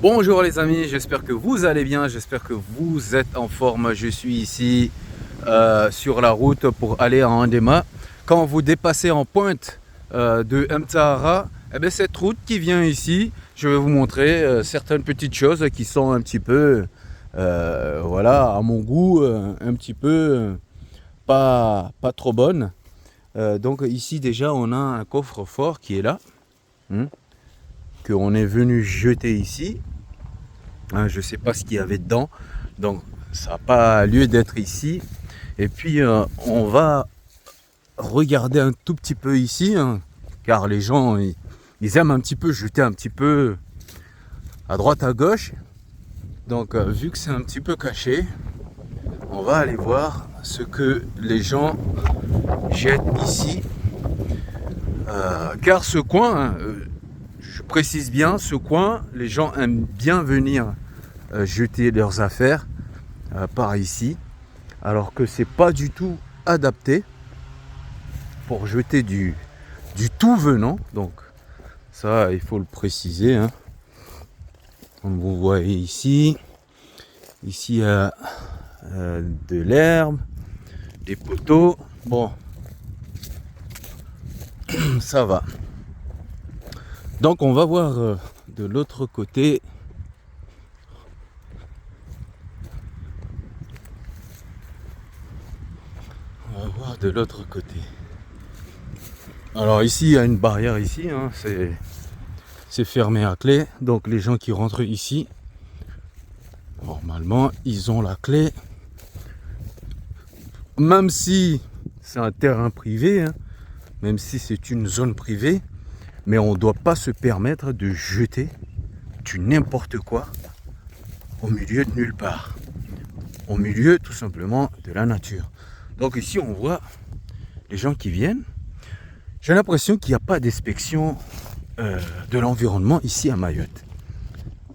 Bonjour les amis, j'espère que vous allez bien, j'espère que vous êtes en forme. Je suis ici sur la route pour aller à Andema. Quand vous dépassez en pointe de Mtahara, eh bien, cette route qui vient ici, je vais vous montrer certaines petites choses qui sont un petit peu, voilà, à mon goût, un petit peu pas trop bonnes. Donc ici déjà on a un coffre-fort qui est là, qu'on est venu jeter ici. Je ne sais pas ce qu'il y avait dedans, donc ça n'a pas lieu d'être ici. Et puis on va regarder un tout petit peu ici, car les gens ils aiment un petit peu jeter un petit peu à droite à gauche. Donc vu que c'est un petit peu caché, on va aller voir ce que les gens jettent ici. Car ce coin, je précise bien, ce coin, les gens aiment bien venir jeter leurs affaires par ici, alors que c'est pas du tout adapté pour jeter du tout venant. Donc ça, il faut le préciser, comme vous voyez ici il y a de l'herbe, des poteaux. Bon, ça va. Donc on va voir de l'autre côté. On va voir de l'autre côté. Alors ici il y a une barrière ici, c'est fermé à clé. Donc les gens qui rentrent ici, normalement ils ont la clé. Même si c'est un terrain privé, même si c'est une zone privée, mais on ne doit pas se permettre de jeter du n'importe quoi au milieu de nulle part, au milieu tout simplement de la nature. Donc ici on voit les gens qui viennent. J'ai l'impression qu'il n'y a pas d'inspection de l'environnement ici à Mayotte.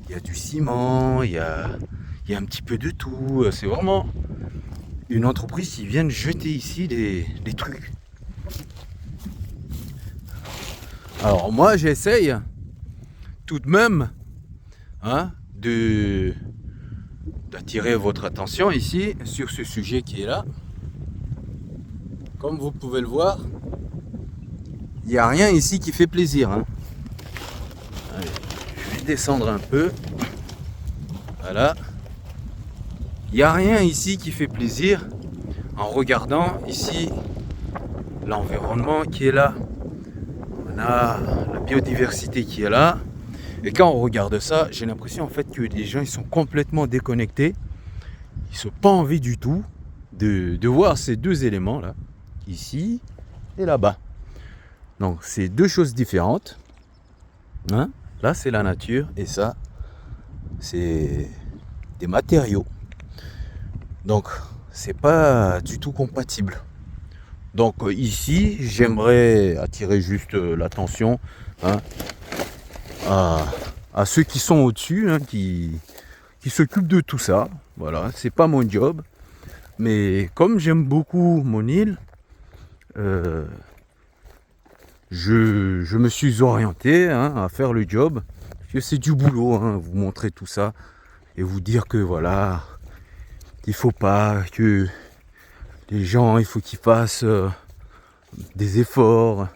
Il y a du ciment, il y a un petit peu de tout. C'est vraiment une entreprise qui vient jeter ici des trucs. Alors moi j'essaye tout de même d'attirer votre attention ici sur ce sujet qui est là. Comme vous pouvez le voir, il n'y a rien ici qui fait plaisir. Allez, je vais descendre un peu. Voilà. Il n'y a rien ici qui fait plaisir en regardant ici l'environnement qui est là. On a la biodiversité qui est là. Et quand on regarde ça, j'ai l'impression en fait que les gens ils sont complètement déconnectés. Ils n'ont pas envie du tout de voir ces deux éléments là, ici et là-bas. Donc c'est deux choses différentes. Là c'est la nature et ça c'est des matériaux. Donc c'est pas du tout compatible. Donc ici j'aimerais attirer juste l'attention à ceux qui sont au-dessus, qui s'occupent de tout ça. Voilà, c'est pas mon job. Mais comme j'aime beaucoup mon île, je me suis orienté à faire le job. Parce que c'est du boulot, vous montrer tout ça et vous dire que voilà, il faut pas que les gens, il faut qu'ils fassent des efforts,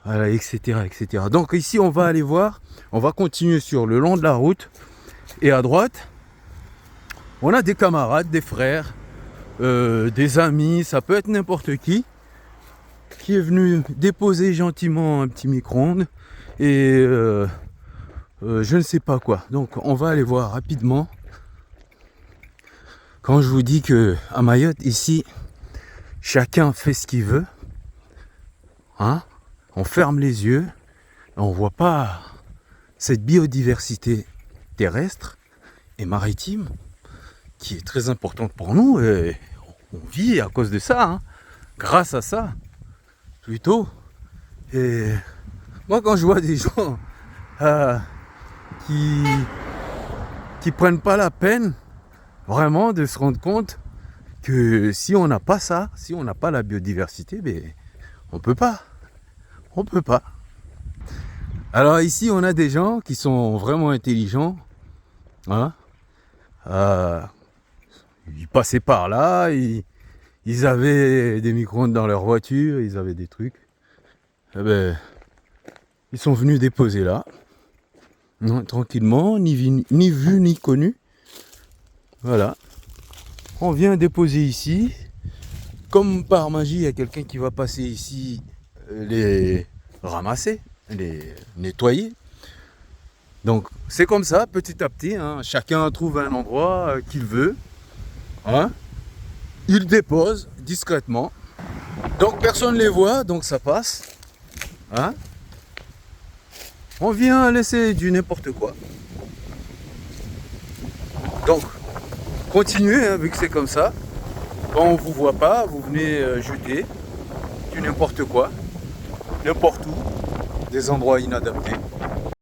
voilà, etc., etc. Donc ici, on va aller voir, on va continuer sur le long de la route. Et à droite, on a des camarades, des frères, des amis, ça peut être n'importe qui est venu déposer gentiment un petit micro-ondes et je ne sais pas quoi. Donc on va aller voir rapidement. Quand je vous dis que à Mayotte, ici, chacun fait ce qu'il veut, on ferme les yeux, on voit pas cette biodiversité terrestre et maritime qui est très importante pour nous et on vit à cause de ça, grâce à ça plutôt. Et moi quand je vois des gens qui prennent pas la peine vraiment de se rendre compte que si on n'a pas ça, si on n'a pas la biodiversité, on peut pas. Alors ici on a des gens qui sont vraiment intelligents Hein. Ils passaient par là, ils avaient des micro-ondes dans leur voiture, ils avaient des trucs. Eh ben, ils sont venus déposer là. Non, tranquillement, ni vu ni connu. Voilà. On vient déposer ici. Comme par magie, il y a quelqu'un qui va passer ici, les ramasser, les nettoyer. Donc c'est comme ça, petit à petit, hein, chacun trouve un endroit qu'il veut. Hein. Il dépose discrètement. Donc personne ne les voit, donc ça passe. Hein. On vient laisser du n'importe quoi. Donc continuez, hein, vu que c'est comme ça. Quand on vous voit pas, vous venez jeter du n'importe quoi, n'importe où, des endroits inadaptés.